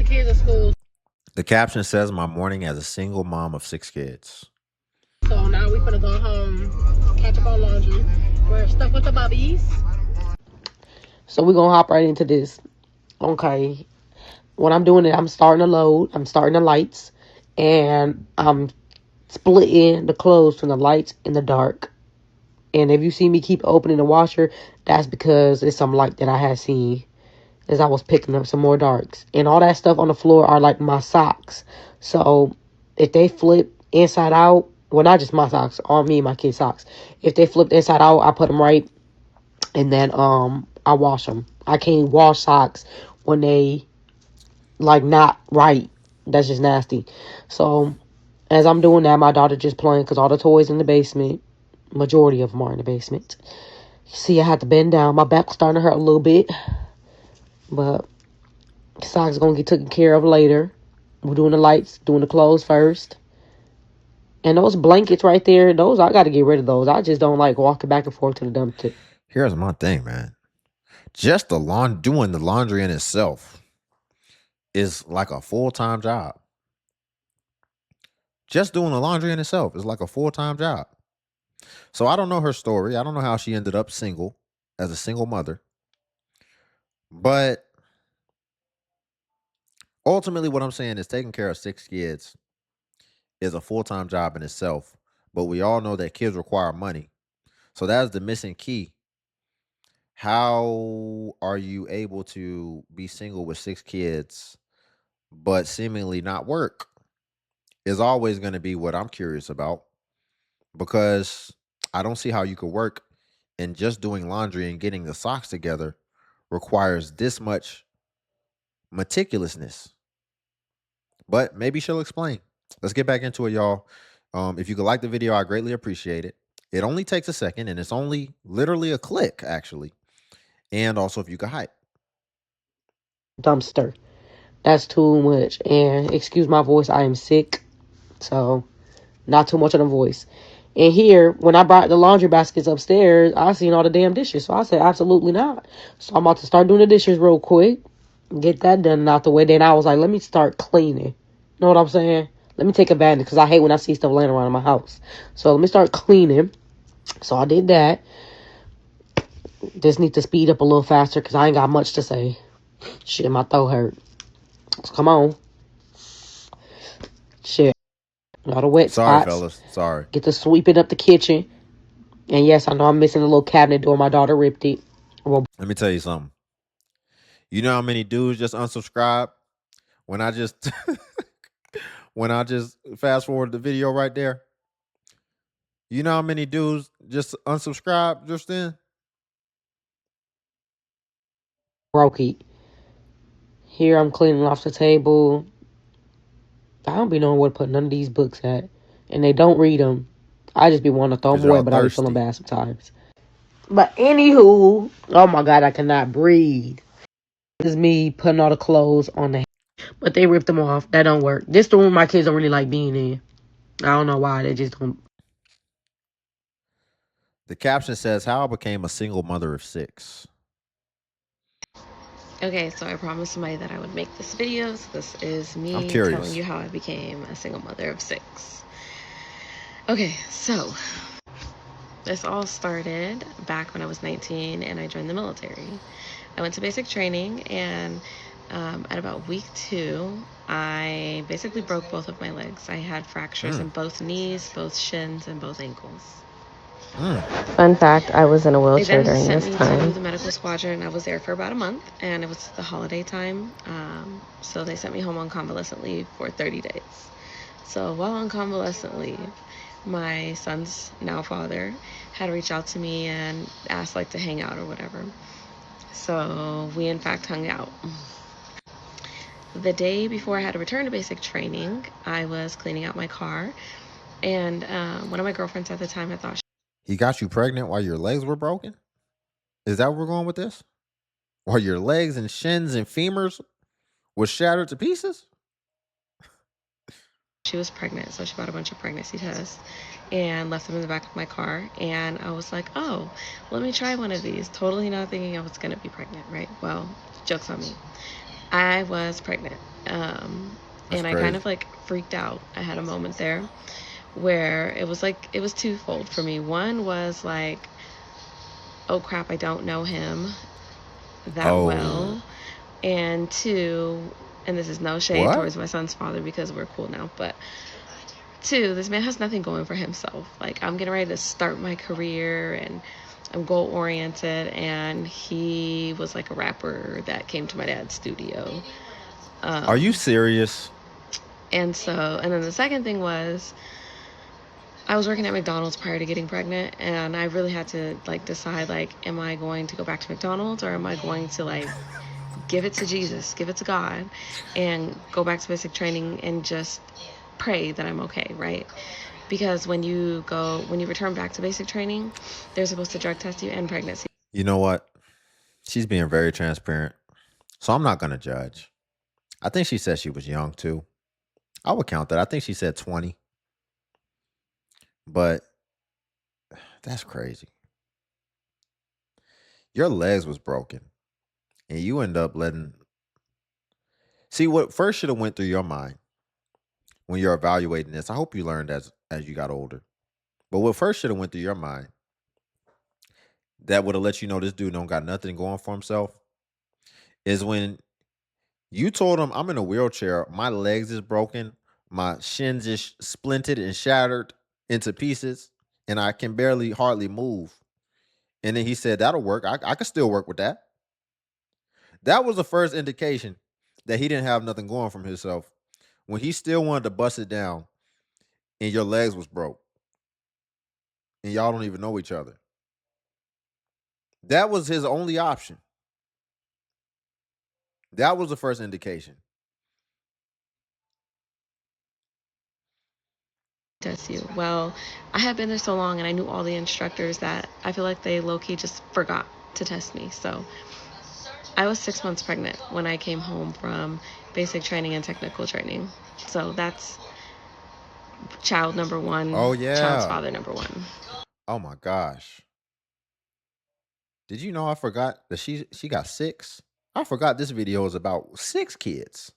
kids in school. The caption says, "My morning as a single mom of 6 kids." So now we finna go home, catch up on laundry. We're stuck with the bubbies. So we're gonna hop right into this. Okay. When I'm doing it, I'm starting to load, I'm starting the lights, and I'm splitting the clothes from the lights in the dark. And if you see me keep opening the washer, that's because it's some light that I had seen as I was picking up some more darks. And all that stuff on the floor are like my socks. So if they flip inside out, well, not just my socks, all me and my kids' socks. If they flipped inside out, I put them right, and then I wash them. I can't wash socks when they like not right. That's just nasty. So as I'm doing that, my daughter just playing because all the toys in the basement, majority of them are in the basement. See, I had to bend down. My back was starting to hurt a little bit, but socks gonna get taken care of later. We're doing the lights, doing the clothes first. And those blankets right there, those I gotta get rid of those. I just don't like walking back and forth to the dump tip. Here's my thing, man. Just doing the laundry in itself is like a full-time job. Just doing the laundry in itself is like a full-time job. So I don't know her story. I don't know how she ended up single as a single mother. But ultimately what I'm saying is taking care of 6 kids is a full-time job in itself. But we all know that kids require money. So that's the missing key. How are you able to be single with 6 kids but seemingly not work? Is always going to be what I'm curious about, because I don't see how you could work, and just doing laundry and getting the socks together requires this much meticulousness. But maybe she'll explain. Let's get back into it, y'all. If you could like the video, I greatly appreciate it. It only takes a second, and it's only literally a click, actually. And also, if you could hype. Dumpster. That's too much. And excuse my voice, I am sick. So not too much of the voice. And here, when I brought the laundry baskets upstairs, I seen all the damn dishes. So I said, absolutely not. So I'm about to start doing the dishes real quick. Get that done and out the way. Then I was like, let me start cleaning. Know what I'm saying? Let me take advantage because I hate when I see stuff laying around in my house. So let me start cleaning. So I did that. Just need to speed up a little faster because I ain't got much to say. Shit, my throat hurt. So come on. Shit. All the wet Sorry, spots. fellas. Sorry. Get to sweeping up the kitchen. And yes, I know I'm missing a little cabinet door. My daughter ripped it. Well, Let me tell you something. You know how many dudes just unsubscribe when I just when I just fast forward the video right there? You know how many dudes just unsubscribe just then? broke it. Here I'm cleaning off the table. I don't be knowing where to put none of these books at. And they don't read them. I just be wanting to throw Because them away, y'all but I be feeling thirsty. bad sometimes. But anywho, oh my God, I cannot breathe. This is me putting all the clothes on the. But they ripped them off. That don't work. This the room my kids don't really like being in. I don't know why. They just don't. The caption says, "How I became a single mother of 6." Okay, so I promised somebody that I would make this video. So this is I'm me telling curious. you how I became a single mother of 6. Okay, so this all started back when I was 19 and I joined the military. I went to basic training, and at about week 2, I basically broke both of my legs. I had fractures in Mm, both knees, both shins, and both ankles. mm. Fun fact, I was in a wheelchair during this time. They then sent me to the medical squadron. I was there for about a month, and it was the holiday time. So they sent me home on convalescent leave for 30 days. So while on convalescent leave, my son's now father had reached out to me and asked like to hang out or whatever. So we in fact hung out. The day before I had to return to basic training, I was cleaning out my car, and one of my girlfriends at the time, I thought. He got you pregnant while your legs were broken? Is that where we're going with this? While your legs and shins and femurs was shattered to pieces? She was pregnant, so she bought a bunch of pregnancy tests and left them in the back of my car. And I was like, oh, let me try one of these. Totally not thinking I was going to be pregnant, right? Well, joke's on me. I was pregnant. That's And I kind crazy. of like freaked out. I had a moment there where it was twofold for me. One was like, oh crap, I don't know him that Oh, well. And two, and this is no shade what? towards my son's father because we're cool now, but two, this man has nothing going for himself. Like, I'm getting ready to start my career and I'm goal oriented, and he was like a rapper that came to my dad's studio. Are you Um, serious? and then the second thing was, I was working at McDonald's prior to getting pregnant, and I really had to like decide, like, am I going to go back to McDonald's, or am I going to like give it to Jesus, give it to God, and go back to basic training and just pray that I'm okay, right? Because when you return back to basic training, they're supposed to drug test you and pregnancy. You know what? She's being very transparent. So I'm not going to judge. I think she said she was young too. I would count that. I think she said 20. But that's crazy. Your legs was broken and you end up letting see what first should have went through your mind when you're evaluating this. I hope you learned as you got older. But what first should have went through your mind that would have let you know this dude don't got nothing going for himself is when you told him I'm in a wheelchair, my legs is broken, my shins is splinted and shattered into pieces, and I can barely hardly move. And then he said, that'll work. I can still work with that. That was the first indication that he didn't have nothing going from himself. When he still wanted to bust it down and your legs was broke and y'all don't even know each other. That was his only option. That was the first indication. Test you. Well, I had been there so long and I knew all the instructors that I feel like they low key just forgot to test me. So I was 6 months pregnant when I came home from basic training and technical training. So that's child number one, Oh child's yeah. father number one. Oh my gosh. Did you know I forgot that she got six? I forgot this video is about six kids.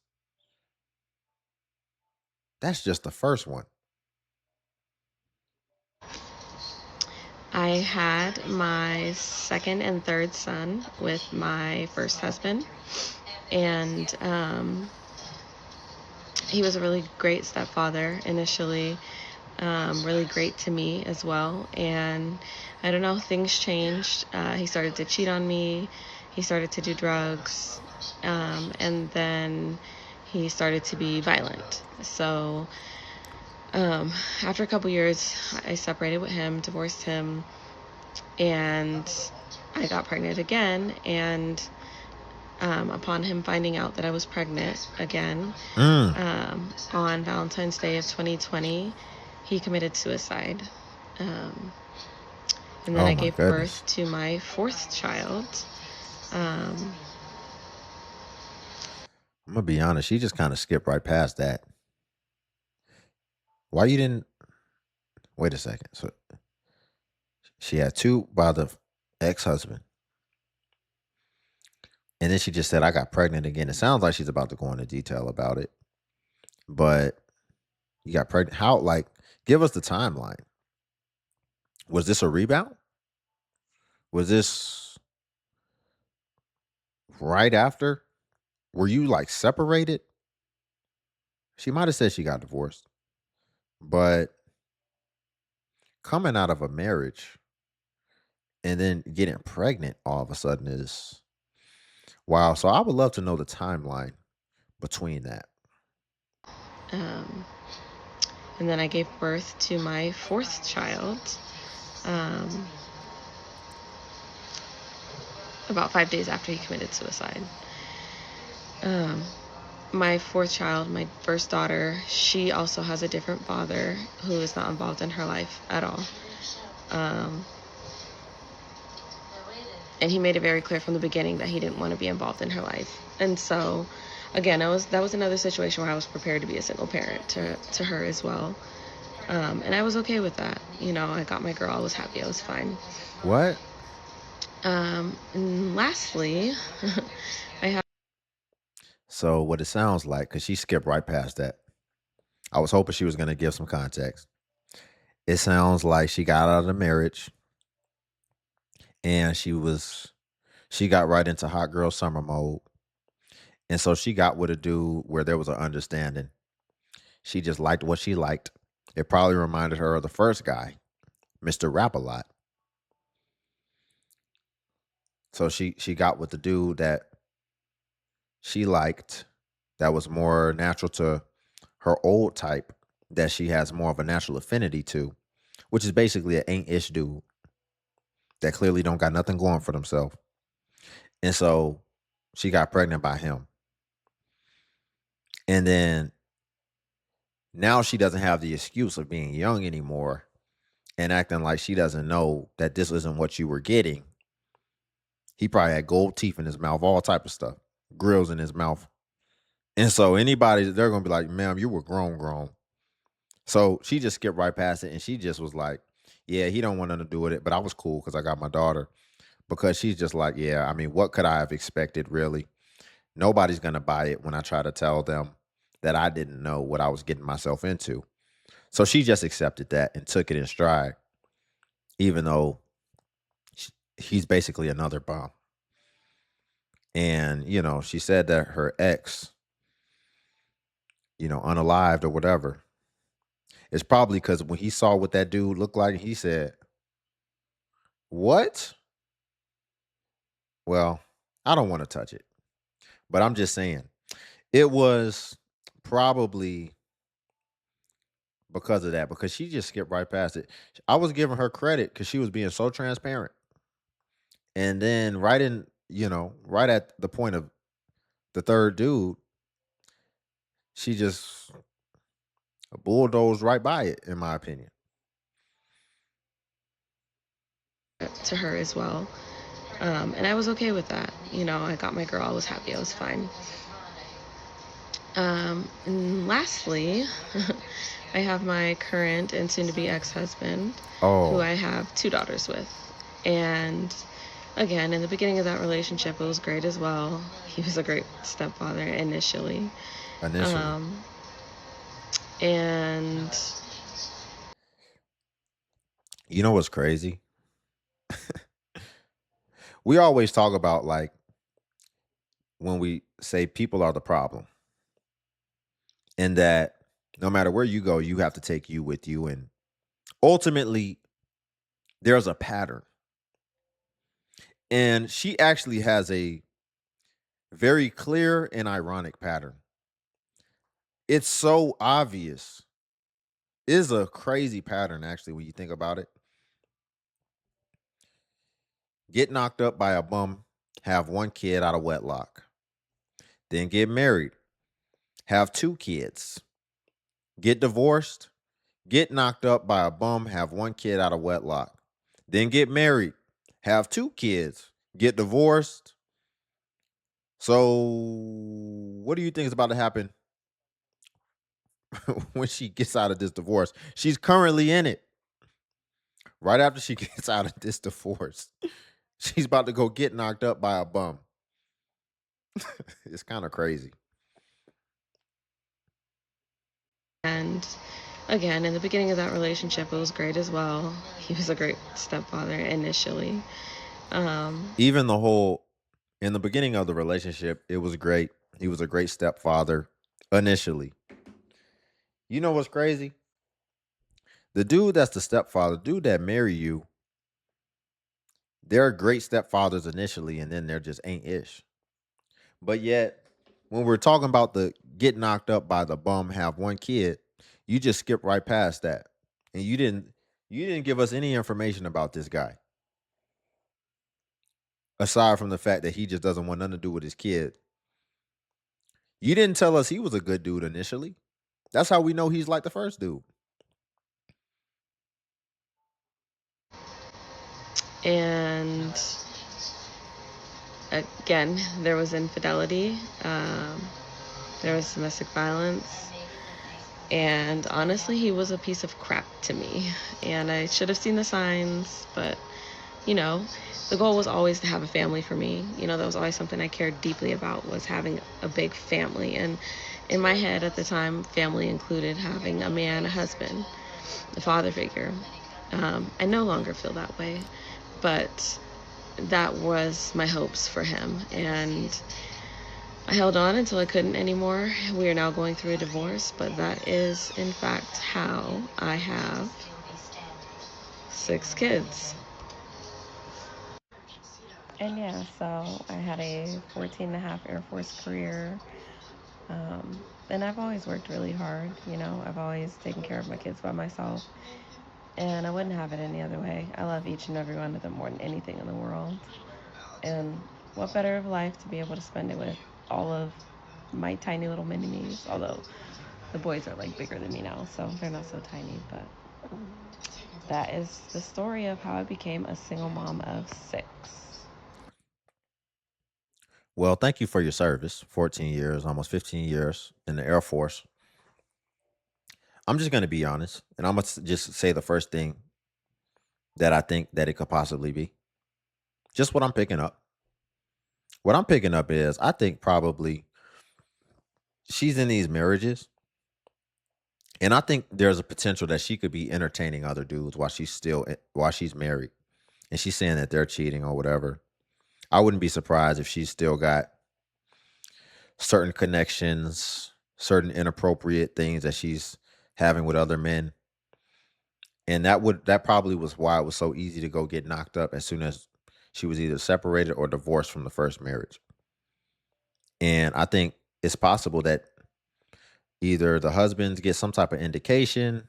That's just the first one. I had my second and third son with my first husband, and he was a really great stepfather initially, really great to me as well. And I don't know, things changed. He started to cheat on me, he started to do drugs, and then he started to be violent. So after a couple years, I separated with him, divorced him, and I got pregnant again. And upon him finding out that I was pregnant again, Mm. on Valentine's Day of 2020, he committed suicide. Um, and then Oh I my gave goodness. birth to my fourth child. Um, I'm gonna be honest. She just kind of skipped right past that. Why you didn't wait a second? So she had two by the ex-husband, and then she just said, "I got pregnant again." It sounds like she's about to go into detail about it, but you got pregnant. How? Like, give us the timeline. Was this a rebound? Was this right after? Were you like separated? She might have said she got divorced, but coming out of a marriage and then getting pregnant all of a sudden is wow. So I would love to know the timeline between that. um, and then I gave birth to my fourth child um, about 5 days after he committed suicide. Um, my fourth child, my first daughter, she also has a different father who is not involved in her life at all. Um, and he made it very clear from the beginning that he didn't want to be involved in her life. And so, again, that was another situation where I was prepared to be a single parent to her as well. And I was okay with that. You know, I got my girl. I was happy. I was fine. What? And lastly, I have. So what it sounds like, because she skipped right past that. I was hoping she was going to give some context. It sounds like she got out of the marriage and she got right into hot girl summer mode. And so she got with a dude where there was an understanding. She just liked what she liked. It probably reminded her of the first guy, Mr. Rap a Lot. So she got with the dude that she liked, that was more natural to her old type, that she has more of a natural affinity to, which is basically an ain't-ish dude that clearly don't got nothing going for themselves. And so she got pregnant by him. And then now she doesn't have the excuse of being young anymore and acting like she doesn't know that this isn't what you were getting. He probably had gold teeth in his mouth, all type of stuff, grills in his mouth. And so anybody, they're going to be like, ma'am, you were grown. So she just skipped right past it. And she just was like, yeah, he don't want nothing to do with it. But I was cool because I got my daughter. Because she's just like, yeah, I mean, what could I have expected, really? Nobody's going to buy it when I try to tell them that I didn't know what I was getting myself into. So she just accepted that and took it in stride, even though he's basically another bum. And, she said that her ex, unalived or whatever, it's probably because when he saw what that dude looked like, he said, what? Well, I don't want to touch it, but I'm just saying it was probably because of that, because she just skipped right past it. I was giving her credit because she was being so transparent. And then right at the point of the third dude, she just bulldozed right by it, in my opinion. To her as well. And I was okay with that. I got my girl. I was happy. I was fine. And lastly, I have my current and soon to be ex-husband, who I have 2 daughters with. And again, in the beginning of that relationship, it was great as well. He was a great stepfather initially. And you know what's crazy? We always talk about, like, when we say people are the problem, and that no matter where you go, you have to take you with you. And ultimately, there's a pattern. And she actually has a very clear and ironic pattern. It's so obvious. It is a crazy pattern, actually, when you think about it. Get knocked up by a bum, have 1 kid out of wedlock. Then get married, have 2 kids. Get divorced, get knocked up by a bum, have 1 kid out of wedlock. Then get married, have 2 kids, get divorced. So, what do you think is about to happen when she gets out of this divorce? She's currently in it. Right after she gets out of this divorce, she's about to go get knocked up by a bum. It's kind of crazy. And again, in the beginning of that relationship, it was great as well. He was a great stepfather initially. Even in the beginning of the relationship, it was great. He was a great stepfather initially. You know what's crazy? The dude that's the stepfather, dude that marry you, they're great stepfathers initially, and then they're just ain't ish. But yet, when we're talking about the get knocked up by the bum, have 1 kid, you just skip right past that. And you didn't give us any information about this guy. Aside from the fact that he just doesn't want nothing to do with his kid. You didn't tell us he was a good dude initially. That's how we know he's like the first dude. And again, there was infidelity. There was domestic violence. And honestly, he was a piece of crap to me. And I should have seen the signs, but you know, the goal was always to have a family for me. That was always something I cared deeply about, was having a big family. And in my head at the time, family included having a man, a husband, a father figure. I no longer feel that way, but that was my hopes for him. And I held on until I couldn't anymore. We are now going through a divorce, but that is, in fact, how I have 6 kids. And yeah, so I had a 14 and a half Air Force career. And I've always worked really hard. I've always taken care of my kids by myself. And I wouldn't have it any other way. I love each and every one of them more than anything in the world. And what better of life to be able to spend it with all of my tiny little mini me's, although the boys are like bigger than me now, so they're not so tiny. But that is the story of how I became a single mom of 6. Well, thank you for your service. 14 years, almost 15 years in the Air Force. I'm just going to be honest, and I'm going to just say the first thing that I think that it could possibly be. Just what I'm picking up. What I'm picking up is I think probably she's in these marriages, and I think there's a potential that she could be entertaining other dudes while she's married, and she's saying that they're cheating or whatever. I wouldn't be surprised if she's still got certain connections, certain inappropriate things that she's having with other men. And that probably was why it was so easy to go get knocked up as soon as she was either separated or divorced from the first marriage. And I think it's possible that either the husbands get some type of indication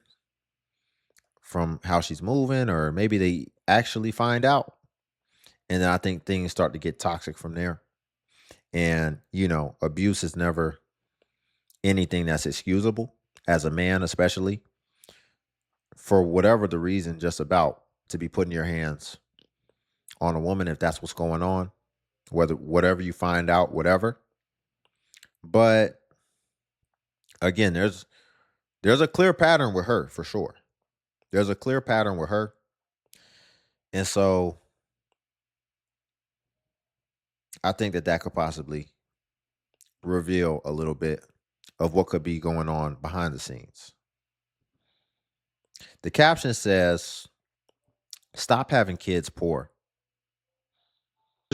from how she's moving, or maybe they actually find out. And then I think things start to get toxic from there. And, abuse is never anything that's excusable as a man, especially for whatever the reason, just about to be putting your hands on a woman if that's what's going on, whatever you find out, whatever. But again, there's a clear pattern with her for sure. There's a clear pattern with her. And so I think that could possibly reveal a little bit of what could be going on behind the scenes. The caption says, "Stop having kids poor."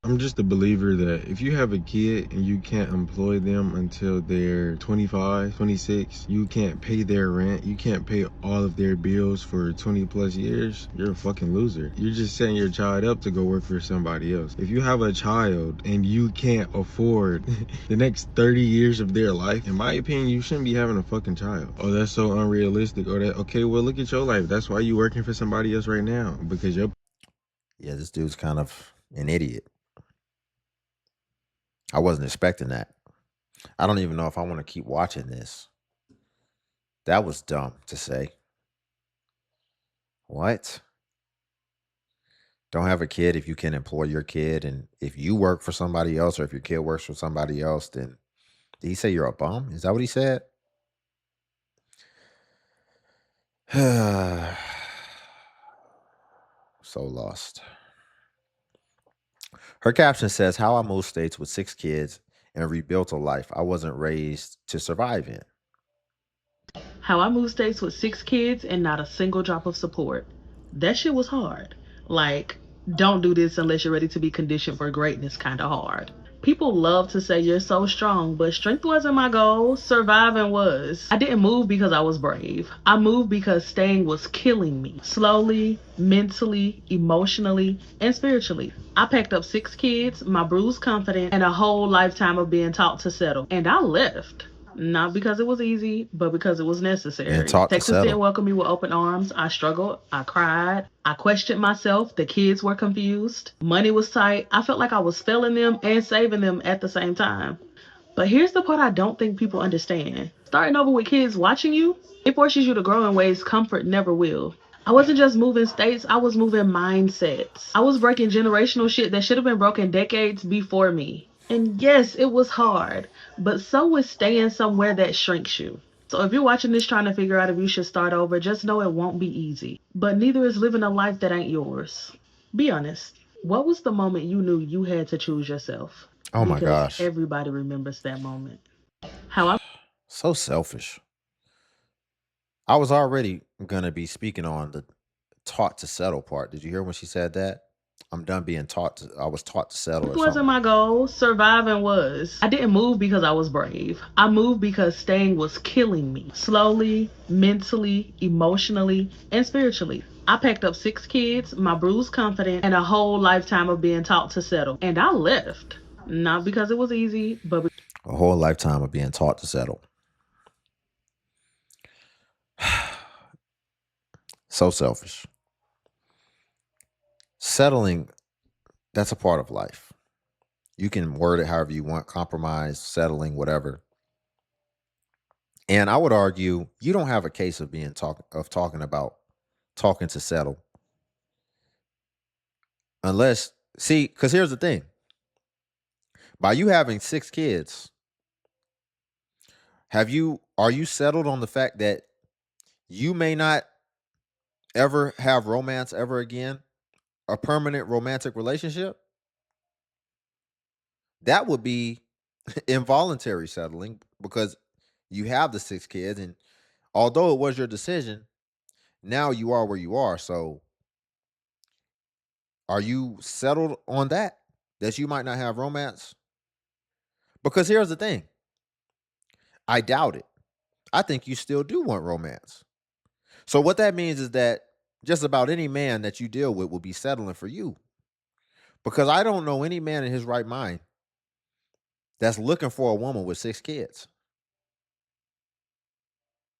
I'm just a believer that if you have a kid and you can't employ them until they're 25, 26, you can't pay their rent, you can't pay all of their bills for 20 plus years, you're a fucking loser. You're just setting your child up to go work for somebody else. If you have a child and you can't afford the next 30 years of their life, in my opinion, you shouldn't be having a fucking child. Oh, that's so unrealistic. Or that, okay, well, look at your life. That's why you working for somebody else right now, because you're... Yeah, this dude's kind of an idiot. I wasn't expecting that. I don't even know if I want to keep watching this. That was dumb to say. What? Don't have a kid if you can employ your kid. And if you work for somebody else, or if your kid works for somebody else, then did he say you're a bum? Is that what he said? So lost. Her caption says, "How I moved states with 6 kids and rebuilt a life I wasn't raised to survive in." How I moved states with 6 kids and not a single drop of support. That shit was hard. Like, don't do this unless you're ready to be conditioned for greatness kind of hard. People love to say you're so strong, but strength wasn't my goal. Surviving was. I didn't move because I was brave. I moved because staying was killing me. Slowly, mentally, emotionally, and spiritually. I packed up 6 kids, my bruised confidence, and a whole lifetime of being taught to settle. And I left. Not because it was easy, but because it was And necessary. taught to Texas didn't settle. welcome me with open arms. I struggled. I cried. I questioned myself. The kids were confused. Money was tight. I felt like I was failing them and saving them at the same time. But here's the part I don't think people understand. Starting over with kids watching you, it forces you to grow in ways comfort never will. I wasn't just moving states, I was moving mindsets. I was breaking generational shit that should have been broken decades before me. And yes, it was hard, but so was staying somewhere that shrinks you. So if you're watching this trying to figure out if you should start over, just know it won't be easy. But neither is living a life that ain't yours. Be honest. What was the moment you knew you had to choose yourself? Oh my Because gosh. everybody remembers that moment. How I So selfish. I was already gonna be speaking on the taught to settle part. Did you hear when she said that? I'm done being taught to I was taught to settle or wasn't something. my goal, surviving was. I didn't move because I was brave. I moved because staying was killing me. Slowly, mentally, emotionally, and spiritually. I packed up 6 kids, my bruised confidence, and a whole lifetime of being taught to settle. And I left. Not because it was easy, but A whole lifetime of being taught to settle. So selfish. Settling, that's a part of life. You can word it however you want, compromise, settling, whatever. And I would argue you don't have a case of talking about talking to settle unless see, because here's the thing. By you having 6 kids, are you settled on the fact that you may not ever have romance ever again, a permanent romantic relationship? That would be involuntary settling because you have the 6 kids, and although it was your decision, now you are where you are. So are you settled on that you might not have romance? Because here's the thing, I doubt it. I think you still do want romance. So what that means is that just about any man that you deal with will be settling for you. Because I don't know any man in his right mind that's looking for a woman with 6 kids.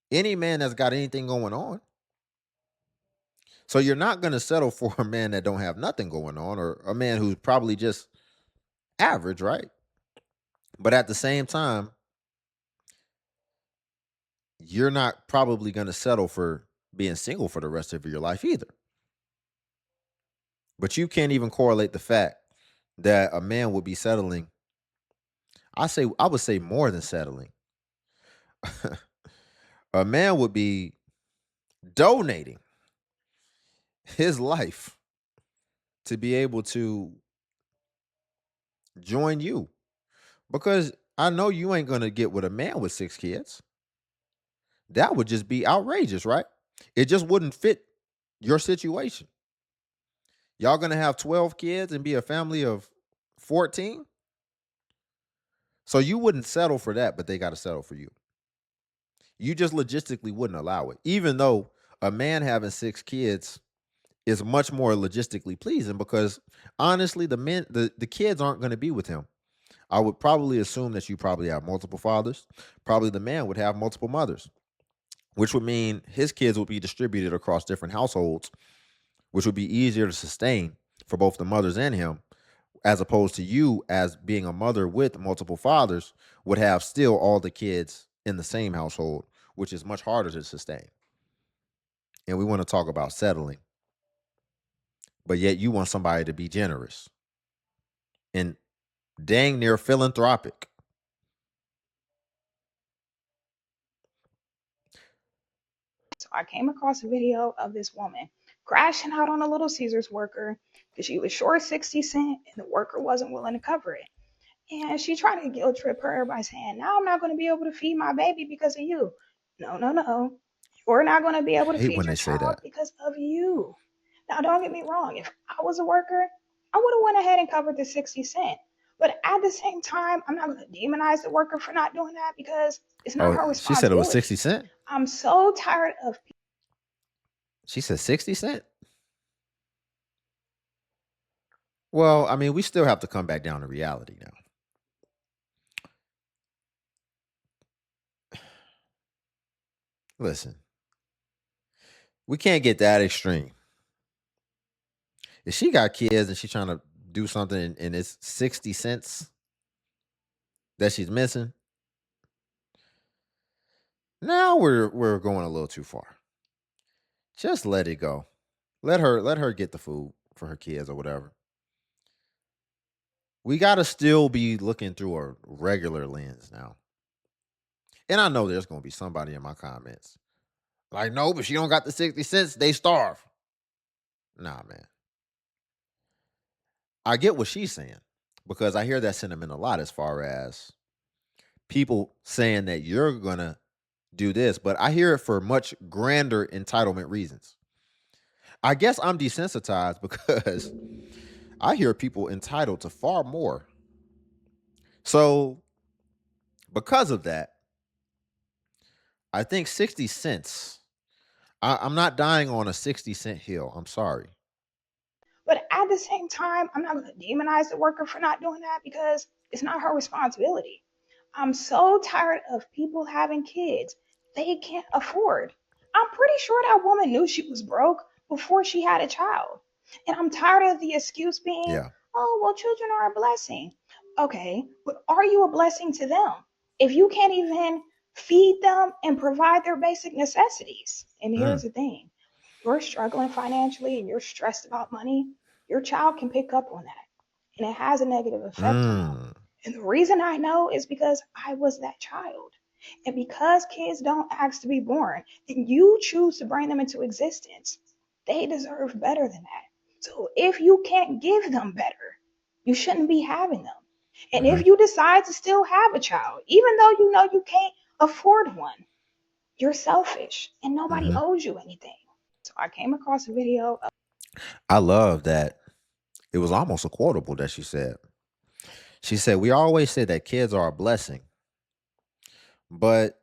Any man that's got anything going on. So you're not going to settle for a man that don't have nothing going on or a man who's probably just average, right? But at the same time, you're not probably going to settle for being single for the rest of your life either. But you can't even correlate the fact that a man would be settling. I would say more than settling. A man would be donating his life to be able to join you because I know you ain't going to get with a man with 6 kids. That would just be outrageous, right? It just wouldn't fit your situation. Y'all going to have 12 kids and be a family of 14? So you wouldn't settle for that, but they got to settle for you. You just logistically wouldn't allow it, even though a man having 6 kids is much more logistically pleasing because honestly, the kids aren't going to be with him. I would probably assume that you probably have multiple fathers. Probably the man would have multiple mothers, which would mean his kids would be distributed across different households, which would be easier to sustain for both the mothers and him, as opposed to you as being a mother with multiple fathers would have still all the kids in the same household, which is much harder to sustain. And we want to talk about settling, but yet you want somebody to be generous and dang near philanthropic. So I came across a video of this woman crashing out on a Little Caesars worker because she was short 60 cents and the worker wasn't willing to cover it. And she tried to guilt trip her by saying, now I'm not going to be able to feed my baby because of you. No, no, no. You're not going to be I able to hate feed when your they say child that. because of you. Now, don't get me wrong. If I was a worker, I would have went ahead and covered the 60 cent. But at the same time, I'm not going to demonize the worker for not doing that because it's not Oh, her she said it was responsibility. 60 cent. I'm so tired of She said 60 cent. Well, I mean, we still have to come back down to reality now. Listen, we can't get that extreme. If she got kids and she's trying to do something and it's 60 cents that she's missing, now we're going a little too far. Just let it go. Let her get the food for her kids or whatever. We got to still be looking through a regular lens now. And I know there's going to be somebody in my comments like, no, but she don't got the 60 cents, they starve. Nah, man. I get what she's saying because I hear that sentiment a lot as far as people saying that you're going to do this, but I hear it for much grander entitlement reasons. I guess I'm desensitized because I hear people entitled to far more. So, because of that, I think 60 cents. I'm not dying on a 60-cent hill. I'm sorry. But at the same time, I'm not going to demonize the worker for not doing that because it's not her responsibility. I'm so tired of people having kids they can't afford. I'm pretty sure that woman knew she was broke before she had a child. And I'm tired of the excuse being, Yeah. oh, well, children are a blessing. Okay, but are you a blessing to them? If you can't even feed them and provide their basic necessities. And Mm, here's the thing, you're struggling financially and you're stressed about money, your child can pick up on that and it has a negative effect on them. mm, And the reason I know is because I was that child. And because kids don't ask to be born and you choose to bring them into existence, they deserve better than that. So if you can't give them better, you shouldn't be having them. And mm-hmm, if you decide to still have a child, even though you know you can't afford one, you're selfish and nobody mm-hmm. owes you anything. So I came across a video of I love that. It was almost a quotable that she said. She said, "We always say that kids are a blessing, but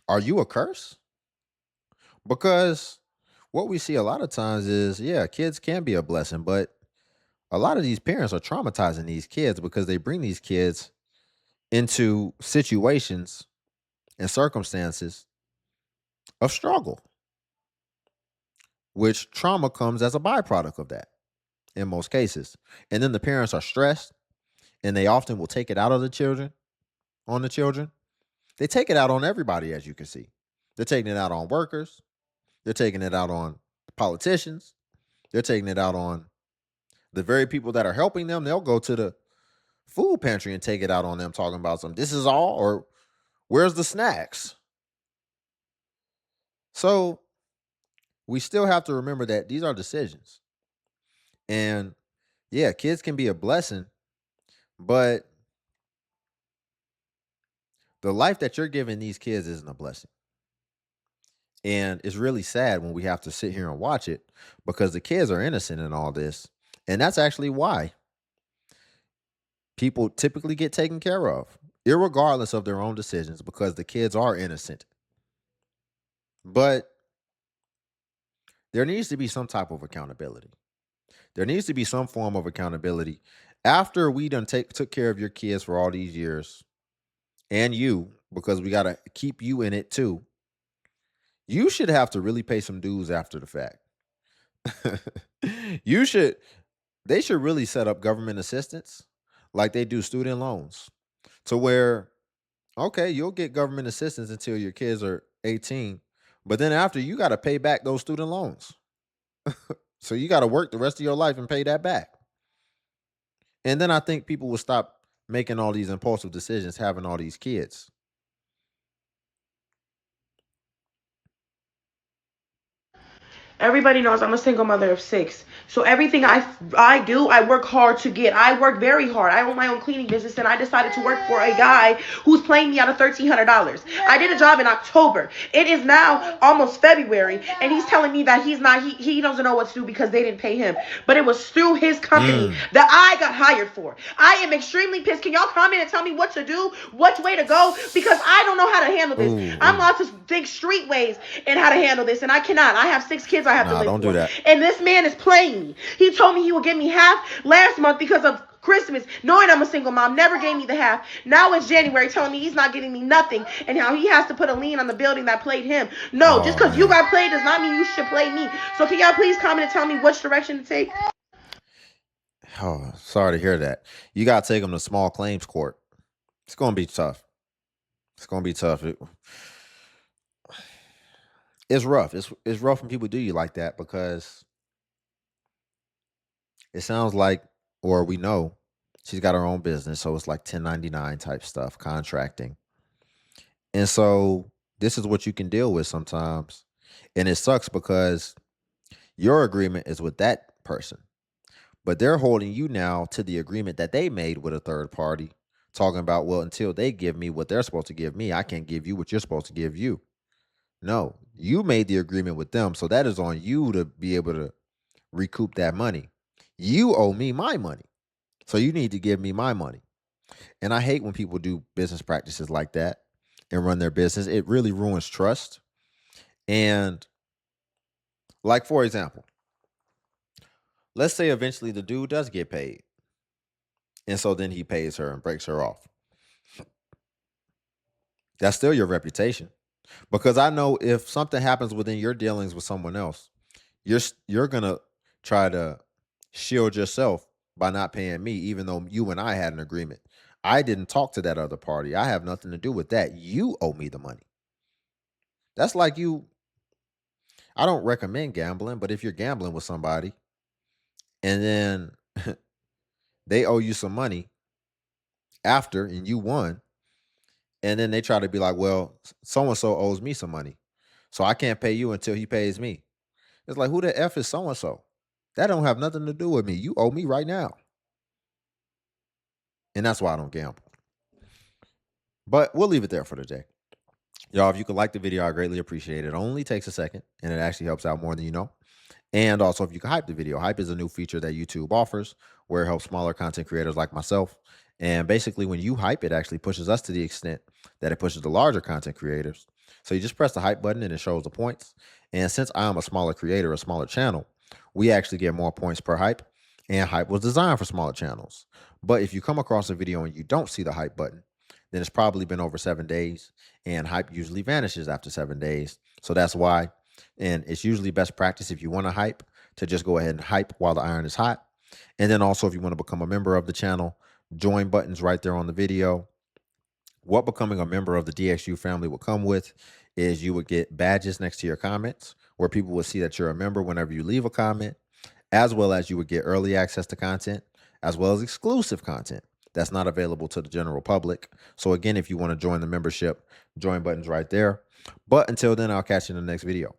are you a curse?" Because what we see a lot of times is, yeah, kids can be a blessing, but a lot of these parents are traumatizing these kids because they bring these kids into situations and circumstances of struggle, which trauma comes as a byproduct of that in most cases. And then the parents are stressed and they often will take it out of the children, on the children. They take it out on everybody, as you can see. They're taking it out on workers, they're taking it out on politicians, they're taking it out on the very people that are helping them. They'll go to the food pantry and take it out on them, talking about some, this is all, or where's the snacks? So we still have to remember that these are decisions. And yeah, kids can be a blessing, but the life that you're giving these kids isn't a blessing. And it's really sad when we have to sit here and watch it because the kids are innocent in all this. And that's actually why people typically get taken care of, irregardless of their own decisions, because the kids are innocent. But there needs to be some type of accountability. There needs to be some form of accountability. After we done took care of your kids for all these years, and you, because we got to keep you in it too, you should have to really pay some dues after the fact. you should They should really set up government assistance like they do student loans to where, okay, you'll get government assistance until your kids are 18, but then after you got to pay back those student loans. So you got to work the rest of your life and pay that back. And then I think people will stop making all these impulsive decisions, having all these kids. Everybody knows I'm a single mother of 6. So everything I do, I work hard to get. I work very hard. I own my own cleaning business, and I decided to work for a guy who's paying me out of $1,300. I did a job in October. It is now almost February, and he's telling me that he doesn't know what to do because they didn't pay him. But it was through his company Mm. that I got hired for. I am extremely pissed. Can y'all comment and tell me what to do, which way to go? Because I don't know how to handle this. Ooh, I'm ooh. allowed to think street ways and how to handle this, and I cannot. I have 6 kids I have to Nah, live don't do for. that. And this man is playing me. He told me he would give me half last month because of Christmas, knowing I'm a single mom, never gave me the half. Now it's January, telling me he's not getting me nothing, and how he has to put a lien on the building that played him. No, just Oh because you man. got played does not mean you should play me. So can y'all please comment and tell me which direction to take? Oh, sorry to hear that. You got to take them to small claims court. It's going to be tough. It's going to be tough. It's rough. It's rough when people do you like that because it sounds like, or we know, she's got her own business, so it's like 1099 type stuff, contracting. And so this is what you can deal with sometimes. And it sucks because your agreement is with that person. But they're holding you now to the agreement that they made with a third party, talking about, well, until they give me what they're supposed to give me, I can't give you what you're supposed to give you. No, you made the agreement with them. So that is on you to be able to recoup that money. You owe me my money. So you need to give me my money. And I hate when people do business practices like that and run their business. It really ruins trust. And like, for example, let's say eventually the dude does get paid. And so then he pays her and breaks her off. That's still your reputation. Because I know if something happens within your dealings with someone else, you're going to try to shield yourself by not paying me, even though you and I had an agreement. I didn't talk to that other party. I have nothing to do with that. You owe me the money. That's like you. I don't recommend gambling, but if you're gambling with somebody and then they owe you some money after and you won, and then they try to be like, well, so and so owes me some money, so I can't pay you until he pays me. It's like, who the F is so and so? That don't have nothing to do with me. You owe me right now. And that's why I don't gamble. But we'll leave it there for today. Y'all, if you could like the video, I greatly appreciate it. It only takes a second, and it actually helps out more than you know. And also, if you can hype the video, hype is a new feature that YouTube offers where it helps smaller content creators like myself. And basically, when you hype, it actually pushes us to the extent that it pushes the larger content creators. So you just press the hype button and it shows the points. And since I am a smaller creator, a smaller channel, we actually get more points per hype. And hype was designed for smaller channels. But if you come across a video and you don't see the hype button, then it's probably been over 7 days. And hype usually vanishes after 7 days. So that's why. And it's usually best practice if you want to hype to just go ahead and hype while the iron is hot. And then also if you want to become a member of the channel, join buttons right there on the video. What becoming a member of the DXU family will come with is you would get badges next to your comments where people will see that you're a member whenever you leave a comment, as well as you would get early access to content, as well as exclusive content that's not available to the general public. So again, if you want to join the membership, join buttons right there. But until then, I'll catch you in the next video.